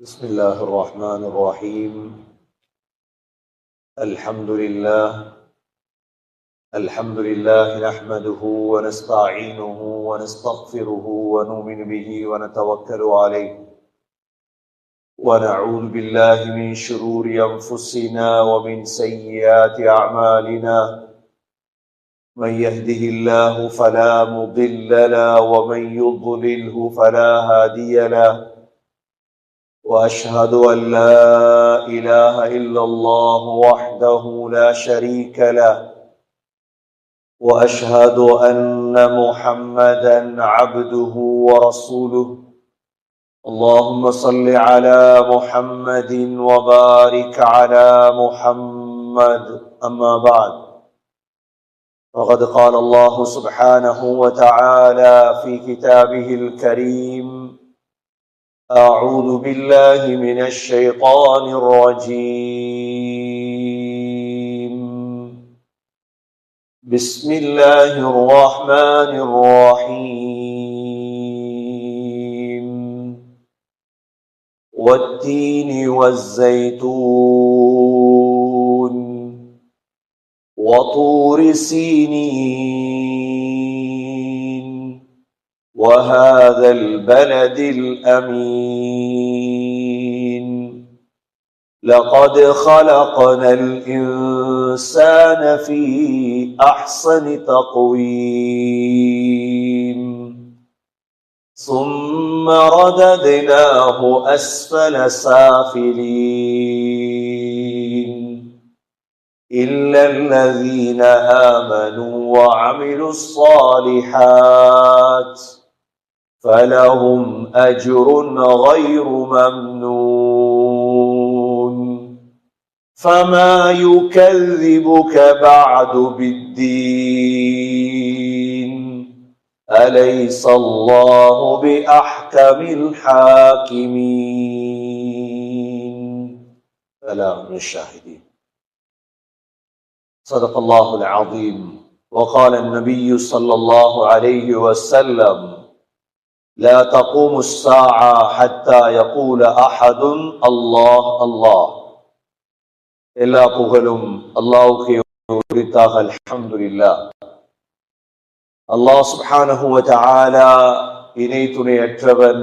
بسم الله الرحمن الرحيم. الحمد لله نحمده ونستعينه ونستغفره ونؤمن به ونتوكل عليه ونعوذ بالله من شرور أنفسنا ومن سيئات أعمالنا. من يهده الله فلا مضل له ومن يضلله فلا هادي له. وأشهد أن لا إله إلا الله وحده لا شريك له. وأشهد أن محمدا عبده ورسوله. اللهم صل على محمد وبارك على محمد. أما بعد، وقد قال الله سبحانه وتعالى في كتابه الكريم: أعوذ بالله من الشيطان الرجيم. بسم الله الرحمن الرحيم. والتين والزيتون وطور سينين وهذا البلد الأمين. لقد خلقنا الإنسان في أحسن تقويم ثم رددناه أسفل سافلين إلا الذين آمنوا وعملوا الصالحات فلهم أجر غير ممنون. فما يكذبك بعد بالدين؟ أليس الله بأحكم الحاكمين؟ كلام الشاهدين. صدق الله العظيم. وقال النبي صلى الله عليه وسلم: لا تقوم الساعة حتى يقول أحد الله الله. எல்லா புகழும் அல்லாஹ்வுக்கே உரித்தாக. அல்ஹம்துலில்லாஹ். அல்லாஹ் சுப்ஹானஹு வ தஆலா இணை துணையற்றவன்,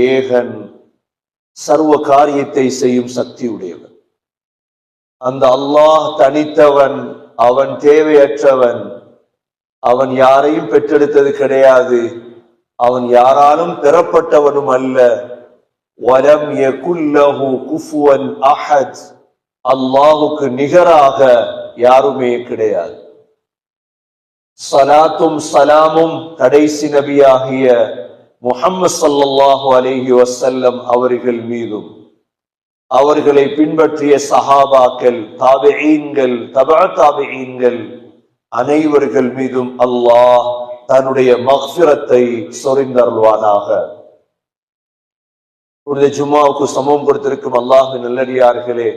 ஏகன், சர்வ காரியத்தை செய்யும் சக்தி உடையவன். அந்த அல்லாஹ் தனித்தவன், அவன் தேவையற்றவன், அவன் யாரையும் பெற்றெடுத்தது கிடையாது, அவன் யாராலும் பெறப்பட்டவனும் அல்ல. வலம் யகுல் லஹு குஃபுவன் அஹத். அல்லாஹுக்கு நிகராக யாருமே கிடையாது. ஸலாத்தும் ஸலாமும் கடைசி நபியாகிய முஹம்மது ஸல்லல்லாஹு அலைஹி வஸல்லம் அவர்கள் மீதும், அவர்களை பின்பற்றிய சஹாபாக்கள், தாபிஈன்கள், தபஅ தாபிஈன்கள் அனைவர்கள் மீதும் அல்லாஹ் தன்னுடைய மக்ஃபிரத்தை சொரிந்தருள்வானாக. புனித ஜும்மாவுக்கு சமம் கொடுத்திருக்கும் அல்லாஹ்வின் நல்லடியார்களே,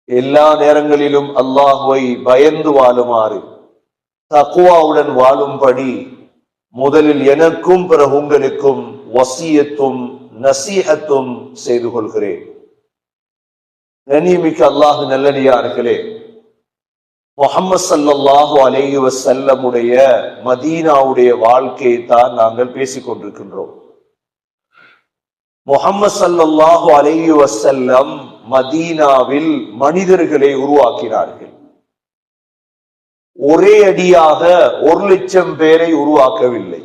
எல்லா நேரங்களிலும் அல்லாஹ்வை பயந்து வாழுமாறு, தக்வாவுடன் வாழும்படி முதலில் எனக்கும் பிறகு உங்களுக்கும் வசியத்தும் நசீஹத்தும் செய்து கொள்கிறேன். கண்ணியமிக்க அல்லாஹ்வின் நல்லடியார்களே, முஹம்மது ஸல்லல்லாஹு அலைஹி வஸல்லமுடைய மதீனாவுடைய வாழ்க்கையை தான் நாங்கள் பேசிக் கொண்டிருக்கின்றோம். முஹம்மது ஸல்லல்லாஹு அலைஹி வஸல்லம் மதீனாவில் மனிதர்களை உருவாக்கினார்கள். ஒரே அடியாக 1,00,000 பேரை உருவாக்கவில்லை.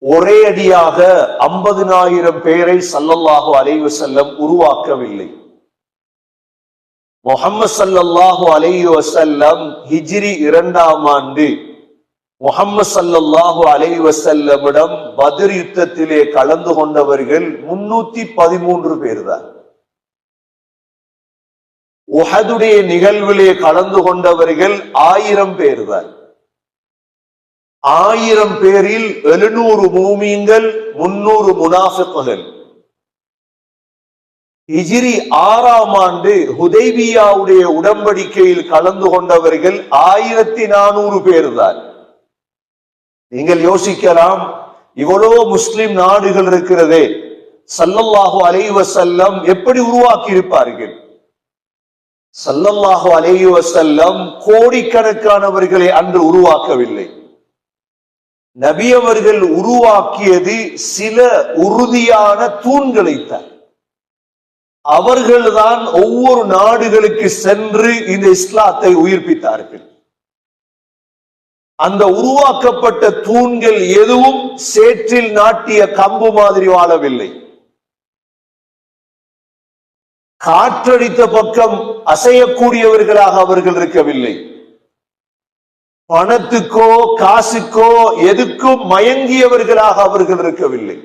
ஒரே அடியாக 50,000 பேரை ஸல்லல்லாஹு அலைஹி வஸல்லம் உருவாக்கவில்லை. முஹம்மது ஸல்லல்லாஹு அலைஹி வஸல்லம் ஹிஜ்ரி 2ஆம் ஆண்டு முஹம்மது ஸல்லல்லாஹு அலைஹி வஸல்லமிடம் பத்ர் யுத்தத்திலே கலந்து கொண்டவர்கள் 313 பேர் தான். உஹதுடைய நிகழ்விலே கலந்து கொண்டவர்கள் 1000 பேர் தான். 1000 பேரில் 700 மூமீன்கள், 300 முனாஃபிக்குகள். ஹிஜ்ரி 6ஆம் ஆண்டு ஹுதைபியாவுடைய உடன்படிக்கையில் கலந்து கொண்டவர்கள் 1400 பேர் தான். நீங்கள் யோசிக்கலாம், இவ்வளவு முஸ்லிம் நாடுகள் இருக்கிறதே, ஸல்லல்லாஹு அலைஹி வஸல்லம் எப்படி உருவாக்கி இருப்பார்கள்? ஸல்லல்லாஹு அலைஹி வஸல்லம் கோடிக்கணக்கானவர்களை அன்று உருவாக்கவில்லை. நபி அவர்கள் உருவாக்கியது சில உறுதியான தூண்களைத்தான். அவர்கள்தான் ஒவ்வொரு நாடுகளுக்கு சென்று இந்த இஸ்லாத்தை உயிர்ப்பித்தார்கள். அந்த உருவாக்கப்பட்ட தூண்கள் எதுவும் சேற்றில் நாட்டிய கம்பு மாதிரி வாழவில்லை. காற்றடித்த பக்கம் அசையக்கூடியவர்களாக அவர்கள் இருக்கவில்லை. பணத்துக்கோ காசுக்கோ எதுக்கும் மயங்கியவர்களாக அவர்கள் இருக்கவில்லை.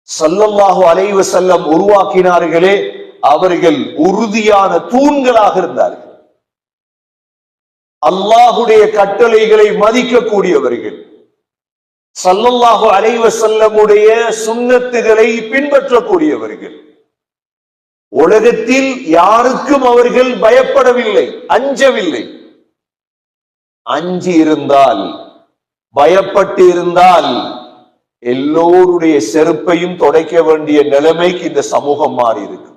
ஸல்லல்லாஹு அலைஹி வஸல்லம் உருவாக்கினார்களே, அவர்கள் உறுதியான தூண்களாக இருந்தார்கள். அல்லாஹுடைய கட்டளைகளை மதிக்கக்கூடியவர்கள், ஸல்லல்லாஹு அலைஹி வஸல்லமுடைய சுன்னத்துகளை பின்பற்றக்கூடியவர்கள். உலகத்தில் யாருக்கும் அவர்கள் பயப்படவில்லை, அஞ்சவில்லை. அஞ்சி இருந்தால், பயப்பட்டு இருந்தால் எல்லோருடைய செருப்பையும் தொடைக்க வேண்டிய நிலைமைக்கு இந்த சமூகம் மாறி இருக்கு.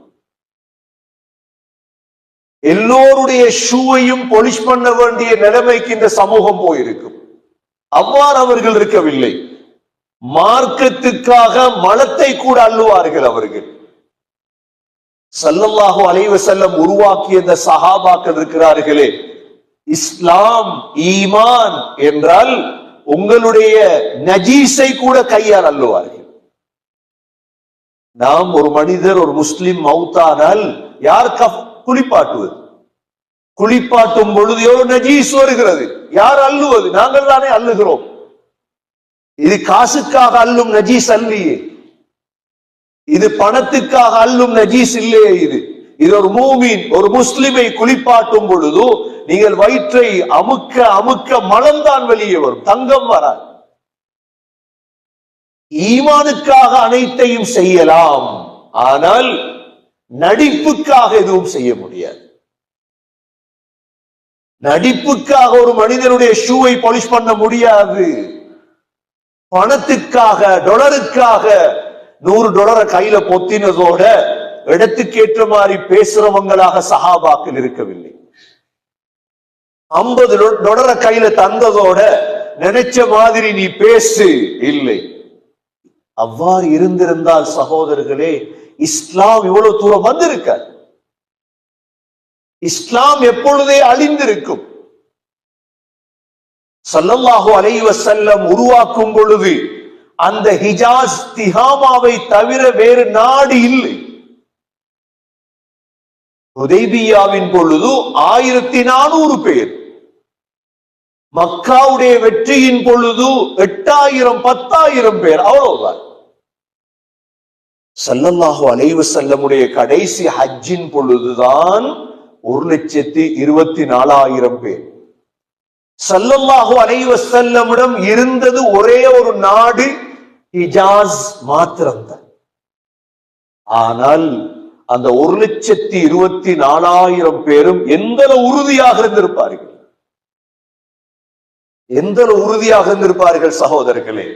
எல்லோருடைய ஷூவையும் பொலிஷ் பண்ண வேண்டிய நிலைமைக்கு இந்த சமூகம் போயிருக்கும். அவ்வாறு அவர்கள் இருக்கவில்லை. மார்க்கத்துக்காக மலத்தை கூட அள்ளுவார்கள் அவர்கள். ஸல்லல்லாஹு அலைஹி வஸல்லம் உருவாக்கிய இந்த சஹாபாக்கள் இருக்கிறார்களே, இஸ்லாம் ஈமான் என்றால் உங்களுடைய நஜீஸை கூட கையால் அள்ளுவார்கள். நாம் ஒரு மனிதர், ஒரு முஸ்லிம் மௌத்தானால் யார் குளிப்பாட்டுவது? குளிப்பாட்டும் பொழுது எவ்வளவு நஜீஸ் வருகிறது, யார் அள்ளுவது? நாங்கள் தானே அள்ளுகிறோம். இது காசுக்காக அள்ளும் நஜீஸ் அல்லையே, இது பணத்துக்காக அள்ளும் நஜீஸ் இல்லையே. இது ஒரு மூமின், ஒரு முஸ்லிமை குளிப்பாட்டும் பொழுது நீங்கள் வயிற்றை அமுக்க அமுக்க மலம்தான் வெளியே வரும், தங்கம் வராது. ஈமானுக்காக அனைத்தையும் செய்யலாம், ஆனால் நடிப்புக்காக எதுவும் செய்ய முடியாது. நடிப்புக்காக ஒரு மனிதனுடைய ஷூவை பாலிஷ் பண்ண முடியாது. பணத்துக்காக, டாலருக்காக $100 கையில பொத்தினதோட இடத்துக்கேற்ற மாதிரி பேசுறவங்களாக சஹாபாக்கள் இருக்கவில்லை. $50 கையில தந்ததோட நினைச்ச மாதிரி நீ பேசு இல்லை. அவ்வாறு இருந்திருந்தால் சகோதரர்களே, இஸ்லாம் இவ்வளவு தூரம் வந்திருக்க, இஸ்லாம் எப்பொழுதே அழிந்திருக்கும். ஸல்லல்லாஹு அலைஹி வஸல்லம் உருவாக்கும் பொழுது அந்த ஹிஜாஸ் திஹாமாவை தவிர வேறு நாடு இல்லை. ஹுதைபியாவின் பொழுது 1400 பேர், மக்காவுடைய வெற்றியின் பொழுது 8000 10,000 பேர், அவ்வளவுதான். ஸல்லல்லாஹு அலைஹி வஸல்லமுடைய கடைசி ஹஜ்ஜின் பொழுதுதான் 1,24,000 பேர். ஸல்லல்லாஹு அலைஹி வஸல்லமிடம் இருந்தது ஒரே ஒரு நாடு, ஹிஜாஸ் மாத்திரம்தான். ஆனால் அந்த 1,24,000 பேரும் எந்த உறுதியாக இருந்திருப்பார்கள், எந்த உறுதியாக இருந்திருப்பார்கள் சகோதரர்களே.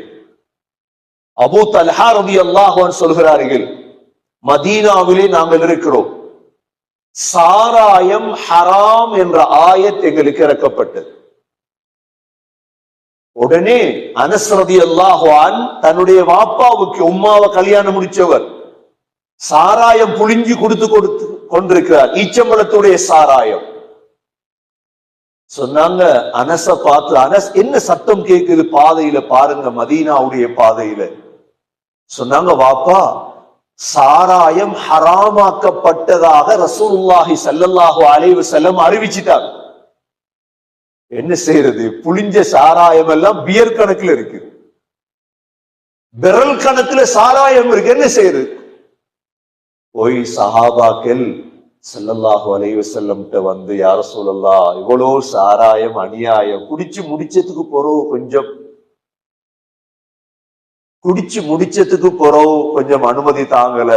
அபூ தல்ஹா ரலியல்லாஹு அன்ஹு சொல்கிறார்கள், மதீனாவிலே நாங்கள் இருக்கிறோம், சாராயம் ஹராம் என்ற ஆயத் எங்களுக்கு இறக்கப்பட்டது. உடனே அனஸ் ரலியல்லாஹு அன்ஹு தன்னுடைய வாப்பாவுக்கு, உம்மாவை கல்யாணம் முடிச்சவர், சாராயம் புளிஞ்சு கொடுத்து கொண்டிருக்கிறார், ஈச்சம்பழத்துடைய சாராயம். சொன்னாங்க, அனஸ பார்த்து, அனஸ் என்ன சத்தம் கேட்குது பாதையில பாருங்க, மதீனாவுடைய பாதையில. சொன்னாங்க, வாப்பா, சாராயம் ஹராமாக்கப்பட்டதாக ரசூலுல்லாஹி ஸல்லல்லாஹு அலைஹி வஸல்லம் அறிவிச்சிட்டாங்க. என்ன செய்யறது? புளிஞ்ச சாராயம் எல்லாம் பியர் கணக்குல இருக்கு, பெரல் கணக்குல சாராயம் இருக்கு, என்ன செய்யறது? போய் சஹாபாக்கள் ஸல்லல்லாஹு அலைஹி வஸல்லம் வந்து, யா ரசூலல்லாஹ், இவ்வளோ சாராயம் அநியாயம், குடிச்சு முடிச்சதுக்கு போறோம், கொஞ்சம் குடிச்சு முடிச்சதுக்கு போறோம், கொஞ்சம் அனுமதி தாங்கல.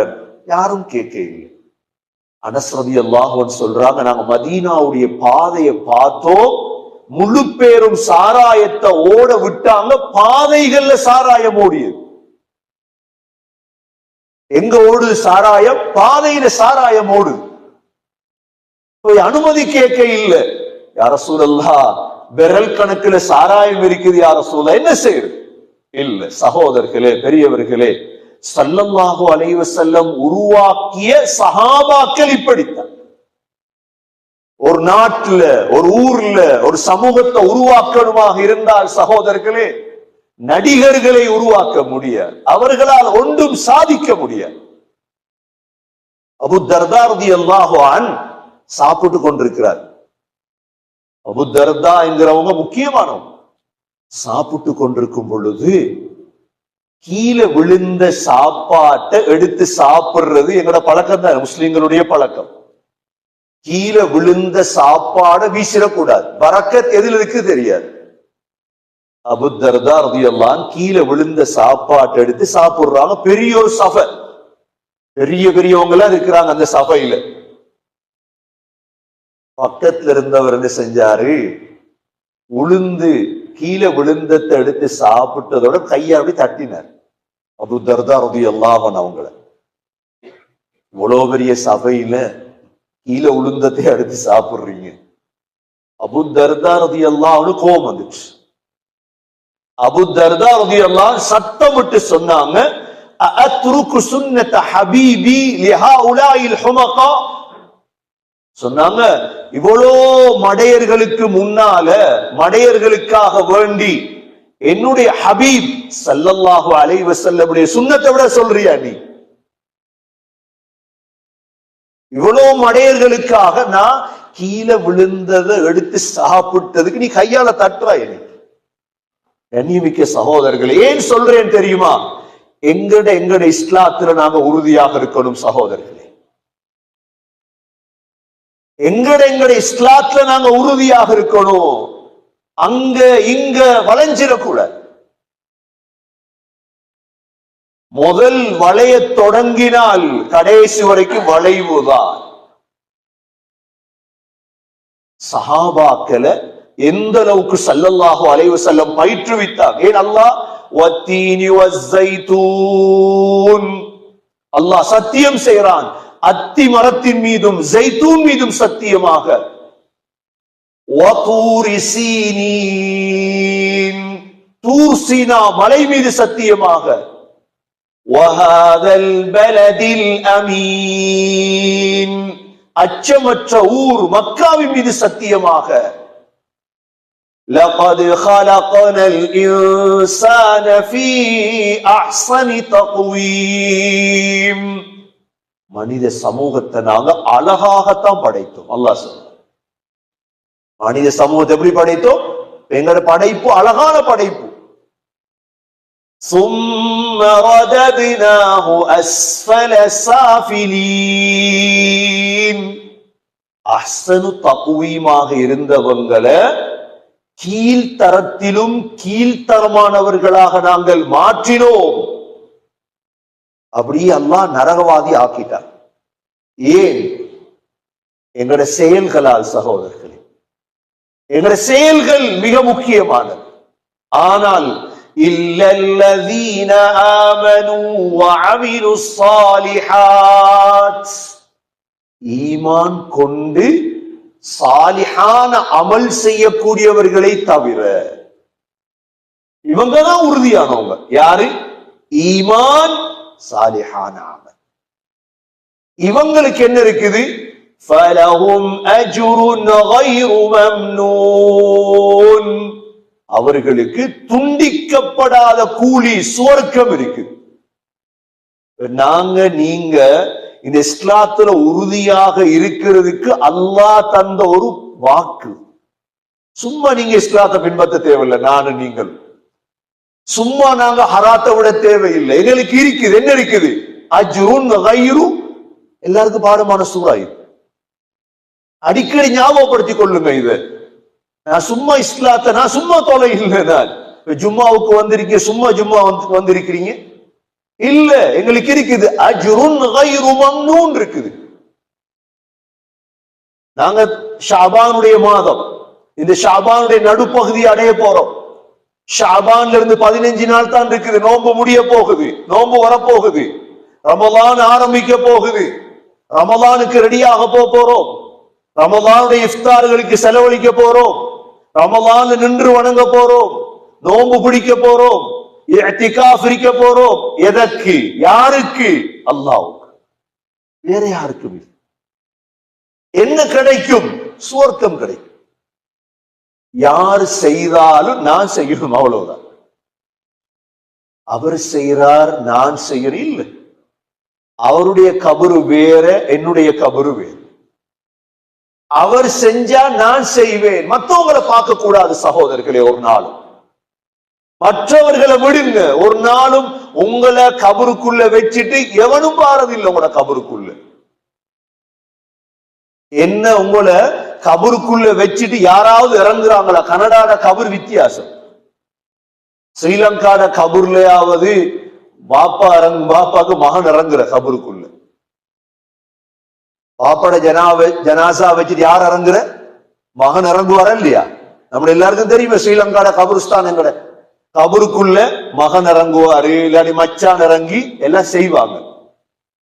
யாரும் கேட்க இல்லை. அனஸ் ரலியல்லாஹு அன்ஹு சொல்றாங்க, நாங்க மதீனாவுடைய பாதையை பார்த்தோம், முழு பேரும் சாராயத்தை ஓட விட்டாங்க, பாதைகள்ல சாராயம் ஓடியது. எங்க ஓடு சாராயம்? பாதையில சாராயம் ஓடு. அனுமதி கேட்க இல்ல. யா ரசூலல்லாஹ், விரல் கணக்குல சாராயம் இருக்குது யா ரசூலல்லாஹ், என்ன செய்யுது? இல்ல. சகோதரர்களே, பெரியவர்களே, ஸல்லல்லாஹு அலைஹி வஸல்லம் உருவாக்கிய சஹாபாக்கள் இப்படித்தான். ஒரு நாட்டுல, ஒரு ஊர்ல ஒரு சமூகத்தை உருவாக்கணுமாக இருந்தால் சகோதரர்களே, நடிகர்களை உருவாக்க முடியாது, அவர்களால் ஒன்றும் சாதிக்க முடியாது. அபூ தர்தா ரலியல்லாஹு அன்ஹு சாப்பிட்டு கொண்டிருக்கிறார். அபூ தர்தா என்கிறவங்க முக்கியமானவங்க. சாப்பிட்டு கொண்டிருக்கும் பொழுது கீழே விழுந்த சாப்பாட்டை எடுத்து சாப்பிடுறது எங்களோட பழக்கம் தான், முஸ்லிம்களுடைய பழக்கம். கீழே விழுந்த சாப்பாடை வீசிடக்கூடாது, பரக்கத் எதில் இருக்கு தெரியாது. அபூ தர்தா ரலியல்லாஹு அன்ஹு கீழே விழுந்த சாப்பாட்டை எடுத்து சாப்பிடுறாங்க. பெரிய ஒரு சபை, பெரிய பெரியவங்க எல்லாம் இருக்கிறாங்க அந்த சபையில. பக்கத்துல இருந்தவர் என்ன செஞ்சாரு, உளுந்து கீழே விழுந்தத்தை எடுத்து சாப்பிட்டதோட கையை அப்படி தட்டினார். அபூ தர்தா ரலியல்லாஹு அன்ஹு அவங்கள, இவ்வளவு பெரிய சபையில கீழே உளுந்தத்தை எடுத்து சாப்பிடுறீங்க. அபூ தர்தா ரலியல்லாஹு அன்ஹு கோபம் வந்துச்சு. அபூ தர்தா ரலியல்லாஹு அன்ஹு சத்தமிட்டு சொன்னாங்க, அஅத்ருக்கு சுன்னத ஹபீபி லிஹாஉலாஇல் ஹுமகா. சொன்னாங்க, இவ்வளோ மடையர்களுக்கு முன்னால, மடையர்களுக்காக வேண்டி என்னுடைய ஹபீப் ஸல்லல்லாஹு அலைஹி வஸல்லம் சுன்னத்தை விட சொல்றியா நீ? இவ்வளோ மடையர்களுக்காக நான் கீழே விழுந்ததை எடுத்து சாப்பிட்டதுக்கு நீ கையால தட்டுறாய் எனக்கு? கண்ணியமிக்க சகோதரர்கள், ஏன் சொல்றேன் தெரியுமா? எங்கட இஸ்லாத்துல நாங்க உறுதியாக இருக்கணும் சகோதரர்களே. எங்கட இஸ்லாத்துல நாங்க உறுதியாக இருக்கணும். அங்க இங்க வளைஞ்சிடக்கூடாது. முதல் வளைய தொடங்கினால் கடைசி வரைக்கும் வளைவுதான். சஹாபாக்களை எந்த அளவுக்கு ஸல்லல்லாஹு அலைஹி வஸல்லம் பயிற்றுவித்தார். ஏன் அல்லாஹ் வத்தீனி வஸ்ஸைத்தூன், அல்லாஹ் சத்தியம் செய்கிறான், அத்தி மரத்தின் மீதும் ஜைத்தூன் மீதும் சத்தியமாக, வதூரி சீனீன், தூர் சீனா மலை மீது சத்தியமாக, வஹாதல் பலதில் அமீன், அச்சமற்ற ஊர் மக்காவின் மீது சத்தியமாக, لقد خلقنا الإنسان في أحسن تقويم, மனித சமூகத்தை நாங்க அழகாகத்தான் படைத்தோம். அல்லாஹ் சொல்றார், மனித சமூகத்தை எப்படி படைத்தோம்? எங்களோட படைப்பு அழகான படைப்பு. ثم رددناه أسفل سافلين, அஹ்ஸனு தக்வீமாக இருந்தவங்களை கீழ்த்தரத்திலும் கீழ்த்தரமானவர்களாக நாங்கள் மாற்றினோம். அப்படியே அல்லாஹ் நரகவாதி ஆக்கிட்டார். ஏன்? எங்களோட செயல்களால் சகோதரர்களே. எங்களோட செயல்கள் மிக முக்கியமானது. ஆனால் இல்லல்லதீன ஆமனூ வஅமிலுஸ் ஸாலிஹாத், ஈமான் கொண்டு சாலிஹான அமல் செய்யக்கூடியவர்களை தவிர, இவங்கதான் உறுதியானவங்க. யாரு? ஈமான், சாலிஹான அமல். இவங்களுக்கு என்ன இருக்குது? ஃபலஹும் அஜ்ருன் கைரு மம்னூன், அவர்களுக்கு துண்டிக்கப்படாத கூலி சுவர்க்கம் இருக்குது. நாங்க நீங்க இந்த இஸ்லாத்துல உறுதியாக இருக்கிறதுக்கு அல்லாஹ் தந்த ஒரு வாக்கு. சும்மா நீங்க இஸ்லாத்தை பின்பற்ற தேவையில்லை. நானும் நீங்கள் சும்மா நாங்க ஹராத்தை விட தேவையில்லை. எங்களுக்கு இருக்குது. என்ன இருக்குது? அஜ்ருன் கைரு, எல்லாருக்கும் பாடமான சூரா இது. அடிக்கடி ஞாபகப்படுத்திக் கொள்ளுங்க. இதை நான் சும்மா இஸ்லாத்தை நான் சும்மா தொலை இல்லை. நான் ஜும்மாவுக்கு வந்திருக்கீங்க, சும்மா ஜும்மா வந்திருக்கிறீங்க இல்ல. எங்களுக்கு இருக்குது அஜ்ருன் கைரு மம்னூன் இருக்குது. நாங்க ஷாபானுடைய மாதம், இந்த ஷாபானுடைய நடுப்பகுதி அடைய போறோம். ஷாபான்ல இருந்து 15 நாள் தான் இருக்குது. நோன்பு முடிய போகுது, நோன்பு வரப்போகுது. ரமலான் ஆரம்பிக்க போகுது. ரமலானுக்கு ரெடியாக போறோம். ரமலானுடைய இஃப்தார்களுக்கு செலவழிக்க போறோம். ரமலான் நின்று வணங்க போறோம். நோன்பு பிடிக்க போறோம். இஅ்திகாஃப் இருக்க போறோம். எதற்கு? யாருக்கு? அல்லாஹ்வுக்கு. வேற யாருக்கும் இல்லை. என்ன கிடைக்கும்? சுவர்க்கம் கிடைக்கும். யார் செய்தாலும் நான் செய்யணும், அவ்வளவுதான். அவர் செய்யறார், நான் செய்யறேன் இல்லை. அவருடைய கபரு வேற, என்னுடைய கபரு வேற. அவர் செஞ்சா நான் செய்வேன். மற்றவங்களை பார்க்க கூடாது சகோதரர்களே. ஒரு நாளும் மற்றவர்களை விடுங்க. ஒரு நாளும் உங்களை கபருக்குள்ள வச்சுட்டு எவனும் பாரதில்லை. உங்களோட கபருக்குள்ள என்ன, உங்களை கபருக்குள்ள வச்சுட்டு யாராவது இறங்குறாங்களா? கனடாட கபர் வித்தியாசம். ஸ்ரீலங்காட கபூர்லயாவது பாப்பாக்கு மகன் இறங்குற கபருக்குள்ள. பாப்பாட ஜனாசா வச்சுட்டு யார் இறங்குற? மகன் இறங்குவாரா இல்லையா? நம்ம எல்லாருக்கும் தெரியுமே ஸ்ரீலங்காட கபருஸ்தான் எங்கட கபருக்குள்ள மகன் இறங்குவாரு, இல்லாட்டி மச்சான் இறங்கி எல்லாம் செய்வாங்க.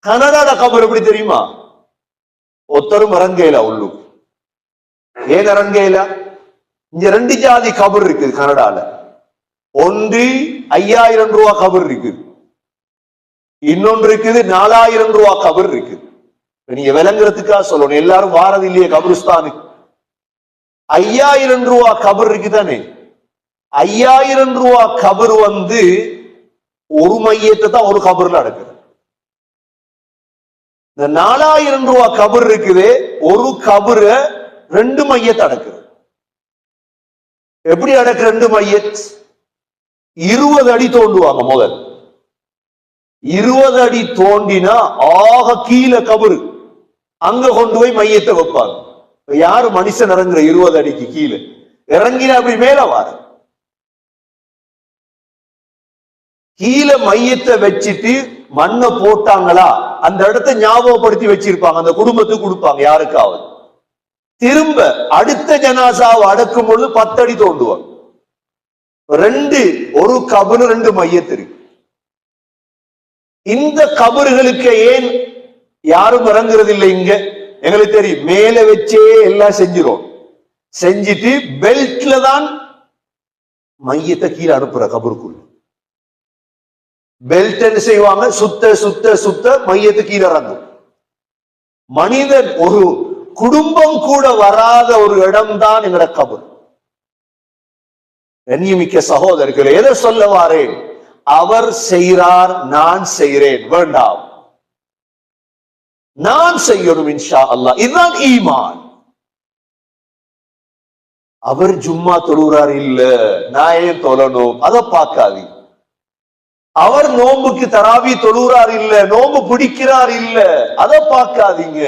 கனடாட கபர் எப்படி தெரியுமா? ஒருத்தரும் இறங்கையில உள்ளுக்கு. ஏன் இறங்கையில? இங்க 2 ஜாதி கபர் இருக்குது கனடால. ஒன்று 5000 ரூபாய் கபர் இருக்குது, இன்னொன்று இருக்குது 4000 ரூபாய் கபர் இருக்குது. நீங்க விளங்குறதுக்காக சொல்லணும். எல்லாரும் வாரது இல்லையே கபருஸ்தானுக்கு. 5000 ரூபாய் கபர் இருக்குதானே. 5000 ரூபாய் கபர் ஒரு மையத்தை தான் ஒரு கபர்ல அடக்குது. இந்த 4000 ரூபாய் கபர் இருக்குது, ஒரு கபர 2 மையத்தை அடக்குது. எப்படி அடக்கு? 2 மையத் 20 அடி தோண்டுவாங்க. முதல் 20 அடி தோண்டினா ஆக கீழே கபரு, அங்க கொண்டு போய் மையத்தை வைப்பாங்க. யாரு மனுஷன் இறங்குற 20 அடிக்கு கீழே இறங்கினா அப்படி மேல வார கீழே மையத்தை வச்சுட்டு மண்ணை போட்டாங்களா அந்த இடத்தை ஞாபகப்படுத்தி வச்சிருப்பாங்க. அந்த குடும்பத்துக்கு கொடுப்பாங்க யாருக்காவது. திரும்ப அடுத்த ஜனாசாவை அடக்கும் பொழுது 10 அடி தோண்டுவாங்க. 2 ஒரு கபரு 2 மையத்து இருக்கு. இந்த கபறுகளுக்கு ஏன் யாரும் இறங்குறது இல்லை? இங்க எங்களுக்கு தெரியும், மேல வச்சே எல்லாம் செஞ்சிரும். செஞ்சிட்டு பெல்ட்ல தான் மையத்தை கீழே அனுப்புற கபருக்குள்ள. பெல்ட் என்ன செய்வாங்க? சுத்த சுத்த சுத்த மையத்தை கீழே இறங்கும். மனிதன் ஒரு குடும்பம் கூட வராத ஒரு இடம் தான் எங்கட கபர். கண்ணியமிக்க சகோதரர்களே, எதை சொல்ல வாரேன்? அவர் செய்கிறார், நான் செய்கிறேன் வேண்டாம். நான் செய்யணும் இன்ஷா அல்லாஹ். இதுதான் ஈமான். அவர் ஜும்மா தொழுகிறார் இல்ல, நான் ஏன் தொழணும், அதை பார்க்காதீங்க. அவர் நோம்புக்கு தராவி தொழுகிறார் இல்ல, நோம்பு பிடிக்கிறார் இல்ல, அதை பார்க்காதீங்க.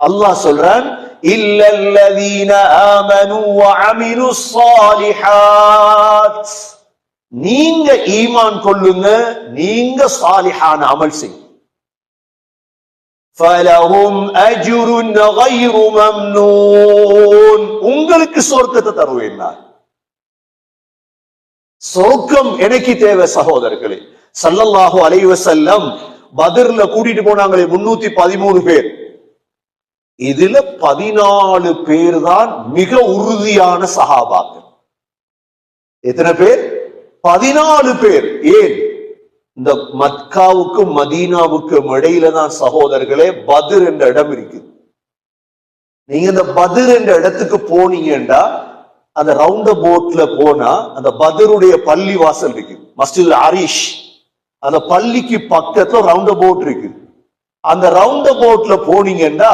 அல்லாஹ் சொல்றான், இல்லல்லதீன ஆமனு வஅமிலுஸ் ஸாலிஹாத். நீங்க ஈமான் கொள்ளுங்க, நீங்க சாலிஹான அமல் செய்யுங்க. ஃபலஹும் அஜ்ருன் கைரு மம்னூன். உங்களுக்கு சொர்க்கத்தை தருவேன் நான். சொர்க்கம் எனக்கு தேவை சகோதரர்களே. ஸல்லல்லாஹு அலைஹி வஸல்லம் பத்ர்ல கூட்டிட்டு போனாங்களே 313 பேர். இதுல 14 பேர் தான் மிக உறுதியான சஹாபாக்கள். எத்தனை பேர்? 14 பேர். ஏன்? இந்த மக்காவுக்கும் மதீனாவுக்கும் இடையில தான் சகோதரர்களே பத்ர் என்ற இடம் இருக்கு. நீங்க இந்த பத்ர் என்ற இடத்துக்கு போனீங்கன்னா, அந்த ரவுண்ட போட்ல போனா அந்த பத்ருடைய பள்ளி வாசல் இருக்கு, மஸ்ஜித் அரிஷ். அந்த பள்ளிக்கு பக்கத்துல ரவுண்ட போட் இருக்கு. அந்த ரவுண்ட போட்ல போனீங்கன்னா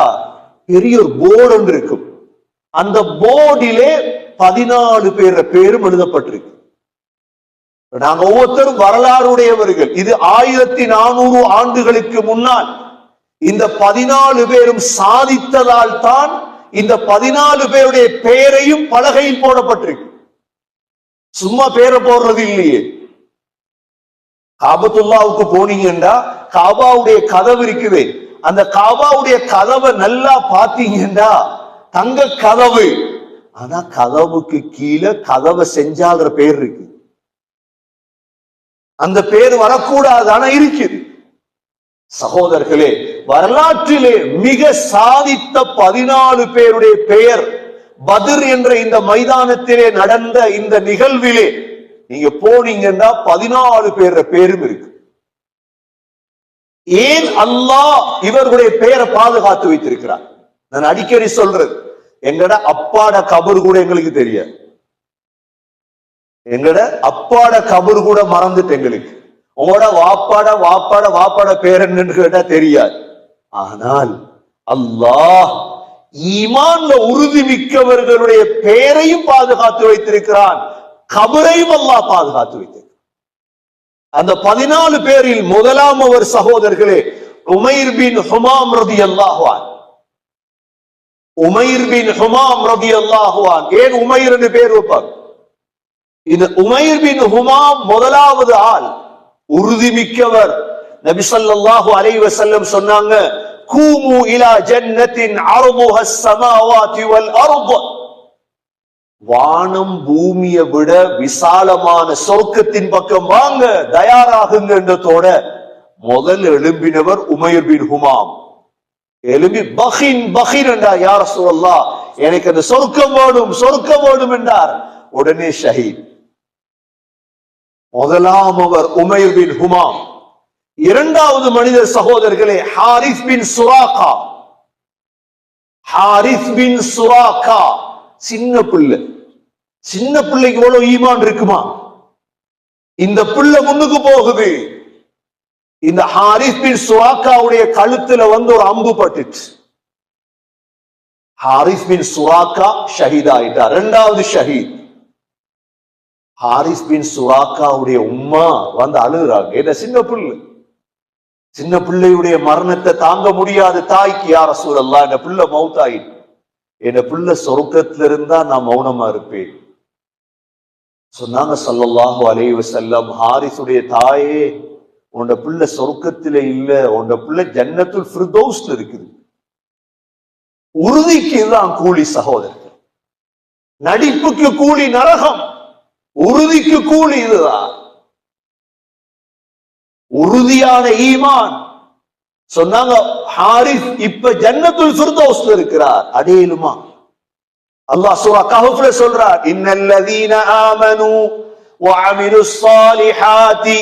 பெரிய ஒரு போர்டு ஒன்று இருக்கும். அந்த போர்டிலே 14 பேர் பேரும் எழுதப்பட்டிருக்கு. நாங்க ஒவ்வொருத்தரும் வரலாறுடையவர்கள். இது 1400 ஆண்டுகளுக்கு முன்னால் இந்த 14 பேரும் சாதித்ததால் தான் இந்த 14 பேருடைய பெயரையும் பலகையில் போடப்பட்டிருக்கு. சும்மா பேரை போடுறது இல்லையே. காபத்துல்லாவுக்கு போனீங்கன்னா காபாவுடைய கதவு இருக்குது. அந்த காபாவுடைய கதவை நல்லா பாத்தீங்கன்னா தங்க கதவு. ஆனா கதவுக்கு கீழே கதவை செஞ்சால்ற பேர் இருக்கு. அந்த பேர் வரக்கூடாது, ஆனா இருக்குது. சகோதரர்களே, வரலாற்றிலே மிக சாதித்த 14 பேருடைய பெயர் பத்ர் என்ற இந்த மைதானத்திலே நடந்த இந்த நிகழ்விலே நீங்க போனீங்கன்னா 14 பேர் பேரும் இருக்கு. ஏன் அல்லாஹ் இவர்களுடைய பெயரை பாதுகாத்து வைத்திருக்கிறார்? நான் அடிக்கடி சொல்றது, எங்கட அப்பாட கபர் கூட எங்களுக்கு தெரியாது. எங்கட அப்பாட கபர் கூட மறந்துட்டு எங்களுக்கு. உங்களோட வாப்பாட பேர் என்னன்னு கேட்டா தெரியாது. ஆனால் அல்லாஹ் ஈமான்ல உறுதி மிக்கவர்களுடைய பெயரையும் பாதுகாத்து வைத்திருக்கிறான், கபரையும் அல்லாஹ் பாதுகாத்து வைத்திருக்கிறான். அந்த 14 பேரில் முதலாம் அவர் சகோதரர்களே உமைர் பின் ஹுமாம் ரலியல்லாஹு அன்ஹு. உமைர் பின் ஹுமாம் ரலியல்லாஹு அன்ஹு. ஏன் உமைர் என்று பேர் வைப்பார்? இந்த உமைர் பின் ஹுமாம் முதலாவது ஆள், உறுதிமிக்கவர். நபி ஸல்லல்லாஹு அலைஹி வஸல்லம் சொன்னாங்க, கூமு இலா ஜன்னத்தின் அர்துஹா ஸமாவாதி வல் அர்து. வானம் பூமியை விட விசாலமான சொர்க்கத்தின் பக்கம் வாங்க, தயாராகுங்க என்றதோட முதல் எழும்பினவர் உமைர் பின் ஹுமாம். எழும்பி பகின் என்றார், யா ரசூலல்லாஹ் எனக்கு அந்த சொர்க்கம் வேணும் என்றார். உடனே ஷஹீத். முதலாம் அவர் உமைர் பின் ஹுமாம். இரண்டாவது மனிதர் சகோதரர்களே ஹாரிஸ் பின் சுராகா. ஹாரிஸ் பின் சுராகா சின்ன பிள்ளைக்கு எவ்வளவு ஈமான் இருக்குமா? இந்த பிள்ளை முன்னுக்கு போகுது. இந்த ஹாரிஸ் பின் சுராக்காவுடைய கழுத்துல ஒரு அம்பு பட்டுச்சு. ஹாரிஸ் பின் சுராக்கா ஷஹீத் ஆயிட்டார், இரண்டாவது ஷஹீத். ஹாரிஸ் பின் சுராக்காவுடைய உம்மா அழுகுறாங்க. என்ன சின்ன பிள்ளையுடைய மரணத்தை தாங்க முடியாது தாய்க்கு, யா ரசூலல்லாஹ் என் பிள்ளை மௌத்தாயிட்டு, என் பிள்ளை சொர்க்கத்துல இருந்தா நான் மௌனமா இருப்பேன் சொன்னாங்க ஸல்லல்லாஹு அலைஹி வஸல்லம். ஹாரிஸுடைய தாயே, உன்னோட பிள்ளை சொர்க்கத்தில இல்ல, உன்னோட பிள்ளை ஜன்னத்துல் ஃபிர்தௌஸ்ல இருக்குது. உறுதிக்கு தான் கூலி சகோதரர்கள். நடிப்புக்கு கூலி நரகம், உறுதிக்கு கூலி இதுதான். உறுதியான ஈமான். சொன்னாங்க ஹாரிஸ் இப்ப ஜன்னத்துல் ஃபிர்தௌஸ்ல இருக்கிறார். அடையலுமா? அல்லாஹ் சூரா கஹ்ஃப்ல சொல்றார், இன்னல்லதீன ஆமனூ வஅமிலுஸ் ஸாலிஹாத்தி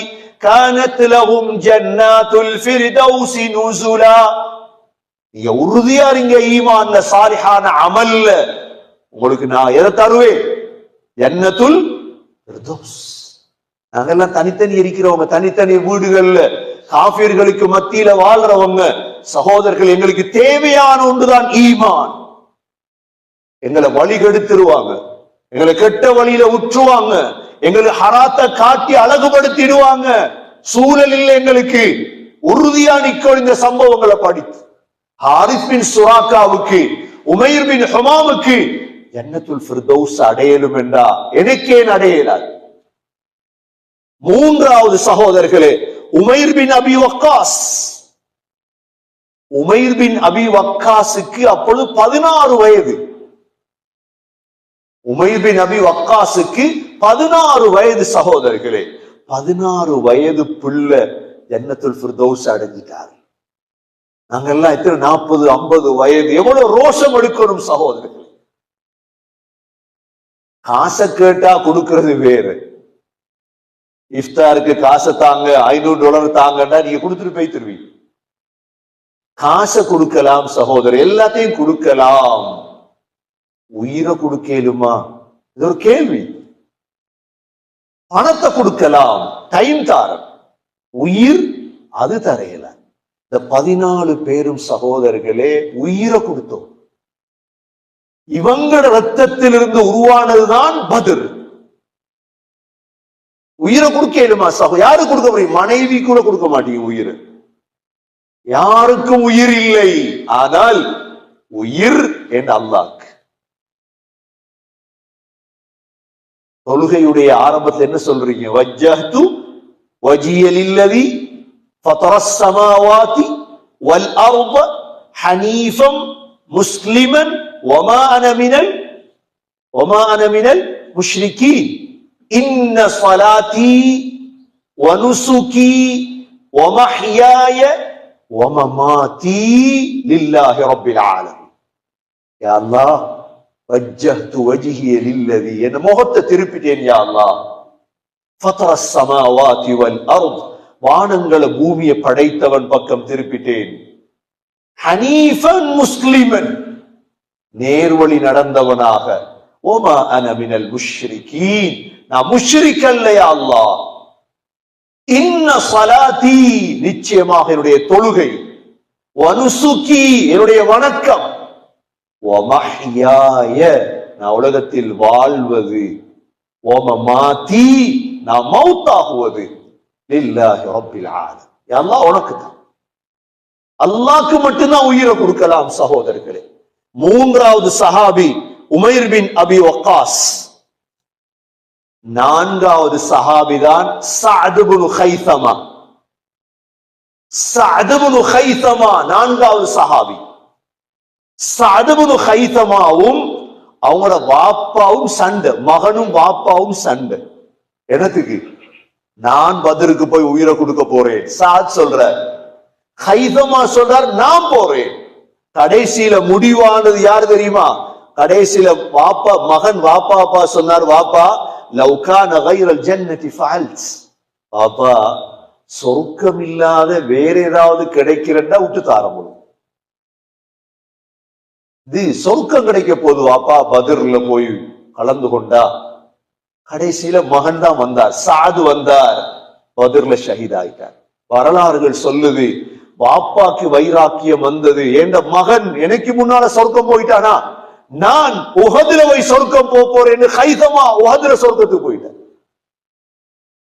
கானத் லஹும் ஜன்னாத்துல் ஃபிர்தௌஸி நுஸுலா. நீங்க உறுதியா இருங்க ஈமான்ல, சாலிஹான அமல்ல, உங்களுக்கு நான் எதை தருவேன்? ஜன்னத்துல் ஃபிர்தௌஸ். நாங்கெல்லாம் தனித்தனி இருக்கிறவங்க, தனித்தனி வீடுகள்ல காஃபிர்களுக்கு மத்தியில வாழ்றவங்க சகோதரர்கள். எங்களுக்கு தேவையான ஒன்றுதான் ஈமான். எங்களை வழி கெடுத்துருவாங்க, எங்களை கெட்ட வழியில உற்றுவாங்க, எங்களுக்கு ஹராத்தை காட்டி அழகுபடுத்திடுவாங்க. சூழல் இல்லை எங்களுக்கு. உறுதியா நிக்கணும். இந்த சம்பவங்களை படித்து ஹாரிஸ் பின் சுராக்காவுக்கு, உமைர் பின் ஹுமாமுக்கு ஜன்னத்துல் ஃபிர்தௌஸ் அடையலும் என்றா எனக்கேன் அடையலாது? மூன்றாவது சகோதரர்களே உமைர் பின் அபி வக்காஸ். உமைர் பின் அபி வக்காஸுக்கு அப்பொழுது 16 வயது. உமைர் பின் அபி வக்காஸுக்கு 16 வயது சகோதரர்களே. 16 வயது பிள்ளை ஜன்னத்துல் ஃபிர்தௌஸ் அடைஞ்சிட்டார். நாங்கெல்லாம் எத்தனை 40 50 வயது, எவ்வளவு ரோஷம் எடுக்கணும் சகோதரர்கள். காசை கேட்டா கொடுக்கிறது வேறு. இஃப்தாருக்கு காசை தாங்க, $500 தாங்கன்னா நீங்க கொடுத்துட்டு போய் தருவீங்க. காசை கொடுக்கலாம் சகோதரர், எல்லாத்தையும் கொடுக்கலாம். உயிரை கொடுக்கலுமா? இது ஒரு கேள்வி. பணத்தை கொடுக்கலாம், டைம் தாரம், உயிர் அது தரையல. இந்த 14 பேரும் சகோதரர்களே உயிரை கொடுத்தோம். இவங்களோட ரத்தத்திலிருந்து உருவானதுதான் பத்ர். உயிரை கொடுக்கலுமா சகோ? யாரு கொடுக்க முடியும்? மனைவி கூட கொடுக்க மாட்டீங்க உயிர். யாருக்கும் உயிர் இல்லை. ஆனால் உயிர் என் அல்லாஹ்க்கு. தொழுகையுடைய ஆரம்பத்தில் என்ன சொல்றீங்க? வஜ்ஜஹ்து வஜிய லில்லதி ஃபதரஸ் ஸமாவாதி வல் அர்த ஹனீஃபன் முஸ்லிமன் வமா அன மினல் முஷ்ரிகீன் இன்ன ஸலாத்தி வ நுசுகி வ மஹ்யாய வமமாதி லில்லாஹி ரப்பில் ஆலமீன். யா அல்லாஹ் வஜ்ஜஹ்து வஜ்ஹிய லில்லதி, என் முகத்தை திருப்பிட்டேன் யா அல்லாஹ், ஃபத்ரஸ் ஸமாவாதி வல் அர்த், வானங்கள பூமியை படைத்தவன் பக்கம் திருப்பிட்டேன். ஹனீஃபன் முஸ்லிமன், நேர்வழி நடந்தவனாக. ஓமா அன மினல் முஷ்ரிகீன், நான் முஷ்ரிக் அல்ல யா அல்லாஹ். இன்ன ஸலாத்தி, நிச்சயமாக என்னுடைய தொழுகை, வனுசுகி, என்னுடைய வணக்கம், வமஹ்யாய, நான் உலகத்தில் வாழ்வது, வமமாதி, நான் மௌத்தாகுவது, லில்லாஹி ரப்பில் ஆலமீன், யா அல்லாஹ் உனக்கு தான். அல்லாஹ்க்கு மட்டும்தான் உயிரை கொடுக்கலாம் சகோதரர்களே. மூன்றாவது சஹாபி உமைர் பின் அபி வக்காஸ். நான்காவது சஹாபி தான் சஅத் இப்னு கைஸமா. சஅத் இப்னு கைஸமா நான்காவது சஹாபி. சஅத் இப்னு கைஸமாவும் அவங்களோட வாப்பாவும் சண்டை, மகனும் வாப்பாவும் சண்டை. என்னத்துக்கு? நான் பத்ருக்கு போய் உயிரை கொடுக்க போறேன். சஅத் சொல்ற, கைஸமா சொல்றார் நான் போறேன். கடைசியில முடிவானது யாரு தெரியுமா? கடைசியில வாப்பா மகன் வாப்பா சொன்னார், வாப்பா லவ் கான கைரல் ஜன்னதி ஃபஅல்த், வாப்பா சொர்க்கம் இல்லாத வேற ஏதாவது கிடைக்கிறதா விட்டு தார முடியும். இது சொர்க்கம் கிடைக்க போது வாப்பா, பத்ர்ல போய் கலந்து கொண்டா. கடைசியில மகன் தான் வந்தார், சாது வந்தார், பத்ர்ல ஷஹீத் ஆயிட்டார். வரலாறுகள் சொல்லுது, வாப்பாக்கு வைராக்கியம் வந்தது. என்ற மகன் எனக்கு முன்னால சொர்க்கம் போயிட்டானா, நான் உஹதுல போய் சொர்க்கம் போறேன்னு கைஸமா உஹதுல சொர்க்கத்துக்கு போயிட்டேன்.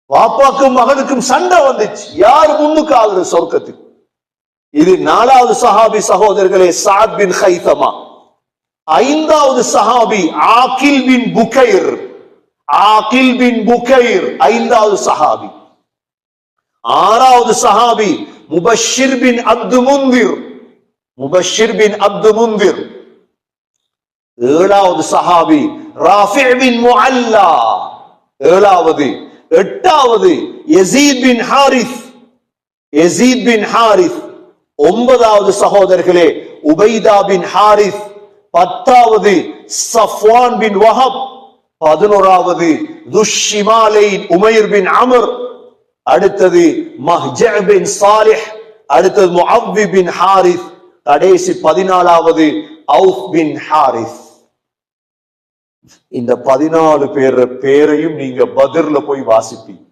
வாப்பாக்கும் மகனுக்கும் சண்டை வந்துச்சு, யார் முன்னுக்கு ஆகுது சொர்க்கத்துக்கு. இது நாலாவது சஹாபி சகோதரர்களே, சஅத் பின் கைஸமா. ஐந்தாவது சஹாபி ஆகில் பின் புகைர். ஆகில் பின் புகைர் ஐந்தாவது சஹாபி. ஆறாவது சஹாபி முபஷிர் பின் அப்து முன்திர். முபஷிர் பின் அப்து முன்திர். ஏழாவது சஹாபி ராஃபி பின் முஅல்லா. ஏழாவது. எட்டாவது Yazid bin Harith. Yazid bin Harith. ஒன்பதாவது சகோதரர்களே உபைதா பின் ஹாரிஸ். பத்தாவது சஃப்வான் பின் வஹப். பதினோராவது துஷ்ஷிமாலைன் உமைர் பின் அமர். அடுத்தது மஹ்ஜஅ பின் சாலிஹ். அடுத்தது முஅவ்வி பின் ஹாரிஸ். கடைசி 14வது அவுஃப் பின் ஹாரிஸ். இந்த 14 பேர் பேரையும் நீங்க பத்ர்ல போய் வாசிப்பீங்க.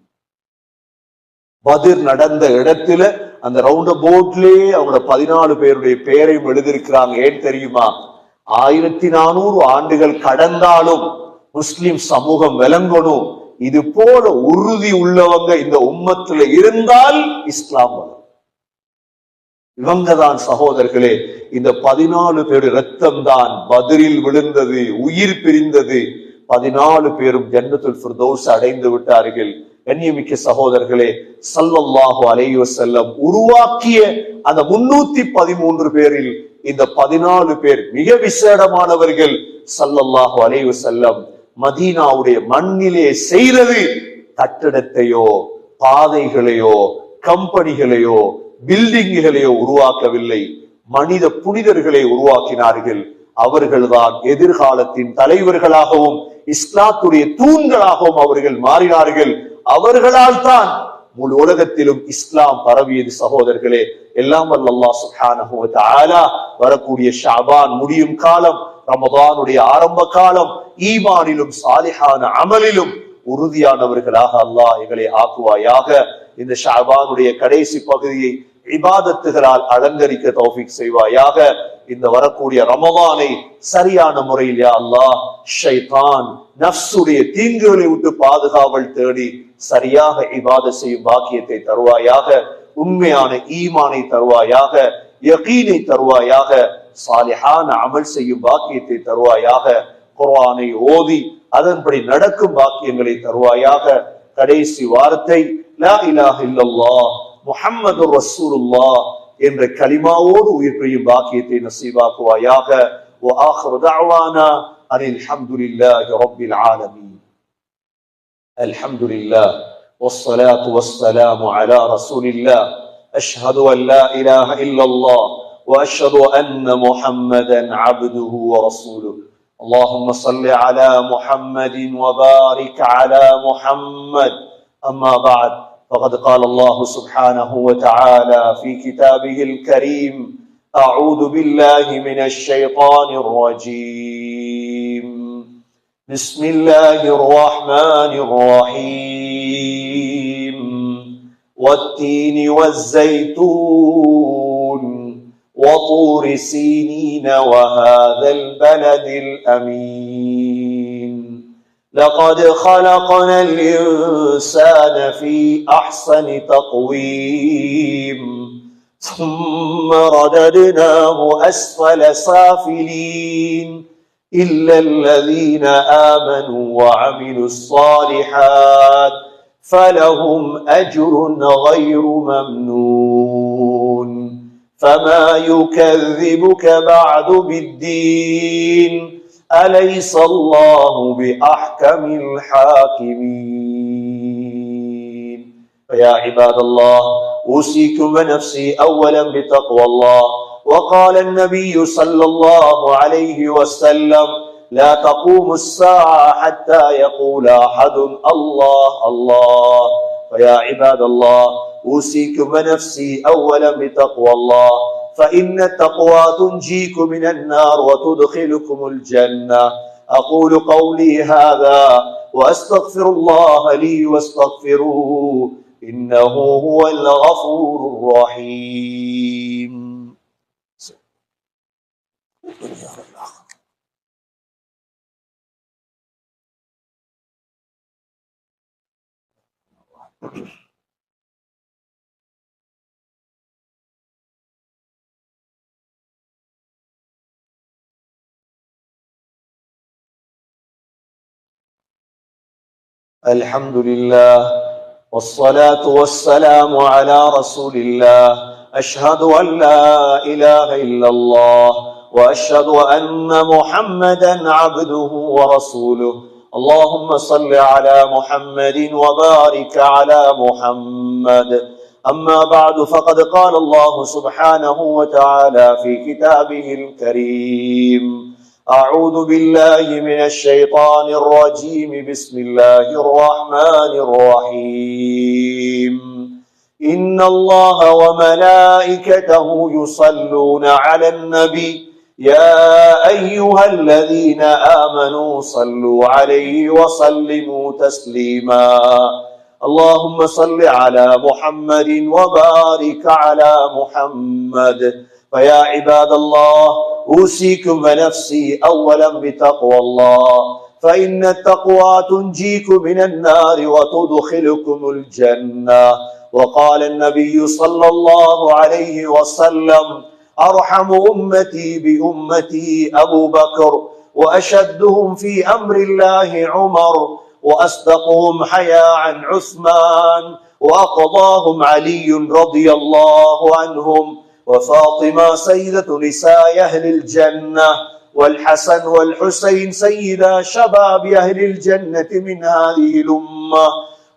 பத்ர் நடந்த இடத்துல அந்த ரவுண்ட் போர்ட்லயே அவங்க 14 பேருடைய பேரையும் எழுதியிருக்கிறாங்க. ஏன் தெரியுமா? 1400 ஆண்டுகள் கடந்தாலும் முஸ்லிம் சமூகம் விளங்கணும், இது போல உறுதி உள்ளவங்க இந்த உம்மத்துல இருந்தால் இஸ்லாம் வரும். இவங்கதான் சகோதரர்களே, இந்த 14 பேர் ரத்தம் தான் பத்ரில் விழுந்தது, உயிர் பிரிந்தது. 14 பேரும் ஜன்னத்துல் ஃபிர்தௌஸ் அடைந்து விட்டார்கள். கண்ணியமிக்க சகோதரர்களே, ஸல்லல்லாஹு அலைஹி வஸல்லம் உருவாக்கிய அந்த 313 பேரில் இந்த 14 பேர் மிக விசேடமானவர்கள். ஸல்லல்லாஹு அலைஹி வஸல்லம் மதீனாவுடைய மண்ணிலே செய்தது கட்டடத்தையோ பாதைகளையோ கம்பெனிகளையோ பில்டிங்குகளையோ உருவாக்கவில்லை, மனித புனிதர்களை உருவாக்கினார்கள். அவர்கள்தான் எதிர்காலத்தின் தலைவர்களாகவும் இஸ்லாத்துடைய தூண்களாகவும் அவர்கள் மாறினார்கள். அவர்களால் தான் முழு உலகத்திலும் இஸ்லாம் பரவியது. சகோதரர்களே, எல்லாம் வல்ல அல்லாஹ் சுப்ஹானஹு வ தஆலா வரக்கூடிய ஷஅபான் முடியும் காலம், ரமதானுடைய ஆரம்ப காலம், ஈமானிலும் சாலிஹான அமலிலும் உறுதியானவர்களாக அல்லாஹ் எங்களை ஆக்குவாயாக. இந்த ஷஅபானுடைய கடைசி பகுதியை இபாதத்துகளால் அலங்கரிக்க தௌஃபீக் செய்வாயாக. இந்த வரக்கூடிய ரமதானை சரியான முறையில் யா அல்லாஹ் ஷைத்தான் நஃப்ஸுடைய தீங்குகளை விட்டு பாதுகாவல் தேடி சரியாக இபாதத் செய்யும் பாக்கியத்தை தருவாயாக. உண்மையான ஈமானை தருவாயாக, யகீனை தருவாயாக, சாலிஹான அமல் செய்யும் பாக்கியத்தை தருவாயாக. குர்ஆனை ஓதி அதன்படி நடக்கும் பாக்கியங்களை தருவாயாக. கடைசி வார்த்தை லா இலாஹ இல்லல்லாஹ் முஹம்மதுர் ரசூலுல்லாஹ் என்ற கலிமாவோடு உயிர் பிரியும் பாக்கியத்தை நசீபாக்குவாயாக. வ ஆகிரு தஅவானா அனில் ஹம்துலில்லாஹி ரப்பில் ஆலமீன். அல்ஹம்துலில்லாஹ் வஸ்ஸலாத்து வஸ்ஸலாமு அலா ரசூலில்லாஹ் أشهد أن لا إله إلا الله وأشهد أن محمدا عبده ورسوله. اللهم صل على محمد وبارك على محمد. أما بعد، فقد قال الله سبحانه وتعالى في كتابه الكريم: أعوذ بالله من الشيطان الرجيم. بسم الله الرحمن الرحيم. والتين والزيتون وطور سينين وهذا البلد الأمين. لقد خلقنا الإنسان في أحسن تقويم ثم رددناه أسفل سافلين إلا الذين آمنوا وعملوا الصالحات فلهم أجر غير ممنون. فما يكذبك بعد بالدين أليس الله بأحكم الحاكمين. فيا عباد الله، أوصيكم ونفسي أولا بتقوى الله. وقال النبي صلى الله عليه وسلم: لا تقوم الساعة حتى يقول أحد الله الله. فيا عباد الله، أوصيكم ونفسي أولا بتقوى الله، فإن التقوى تنجيكم من النار وتدخلكم الجنة. أقول قولي هذا وأستغفر الله لي واستغفروه إنه هو الغفور الرحيم. الحمد لله والصلاة والسلام على رسول الله. أشهد أن لا إله إلا الله وأشهد أن محمدا عبده ورسوله. اللهم صل على محمد وبارك على محمد. أما بعد، فقد قال الله سبحانه وتعالى في كتابه الكريم: أعوذ بالله من الشيطان الرجيم. بسم الله الرحمن الرحيم. إن الله وملائكته يصلون على النبي يا أيها الذين آمنوا صلوا عليه وسلموا تسليما. اللهم صل على محمد وبارك على محمد. فيا عباد الله، أوصيكم ونفسي أولا بتقوى الله، فإن التقوى تنجيكم من النار وتدخلكم الجنة. وقال النبي صلى الله عليه وسلم: أرحم أمتي بأمتي أبو بكر، وأشدهم في أمر الله عمر، وأصدقهم حياء عثمان، وأقضاهم علي رضي الله عنهم، وفاطمة سيدة نساء أهل الجنة، والحسن والحسين سيدا شباب أهل الجنة من هذه الأمة.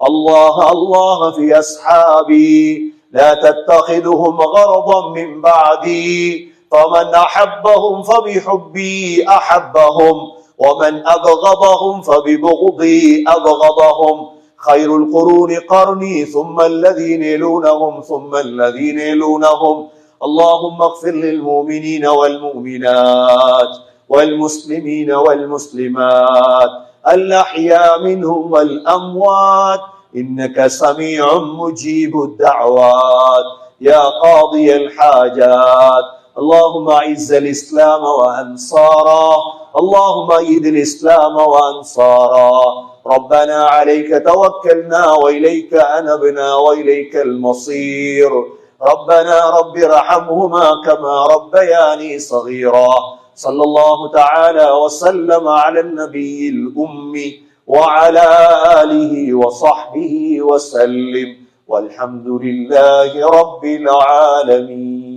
الله الله في أصحابي، لا تتخذهم غرضا من بعدي، فمن أحبهم فبحبي أحبهم، ومن أبغضهم فببغضي أبغضهم. خير القرون قرني، ثم الذين يلونهم ثم الذين يلونهم. اللهم اغفر للمؤمنين والمؤمنات والمسلمين والمسلمات الأحياء منهم والأموات، إنك سميع مجيب الدعوات يا قاضي الحاجات. اللهم أعز الإسلام وأنصاره، اللهم أيد الإسلام وأنصاره. ربنا عليك توكلنا وإليك أنبنا وإليك المصير. ربنا رب ارحمهما كما ربياني صغيرا. صلى الله تعالى وسلم على النبي الأمي وعلى آله وصحبه وسلم، والحمد لله رب العالمين.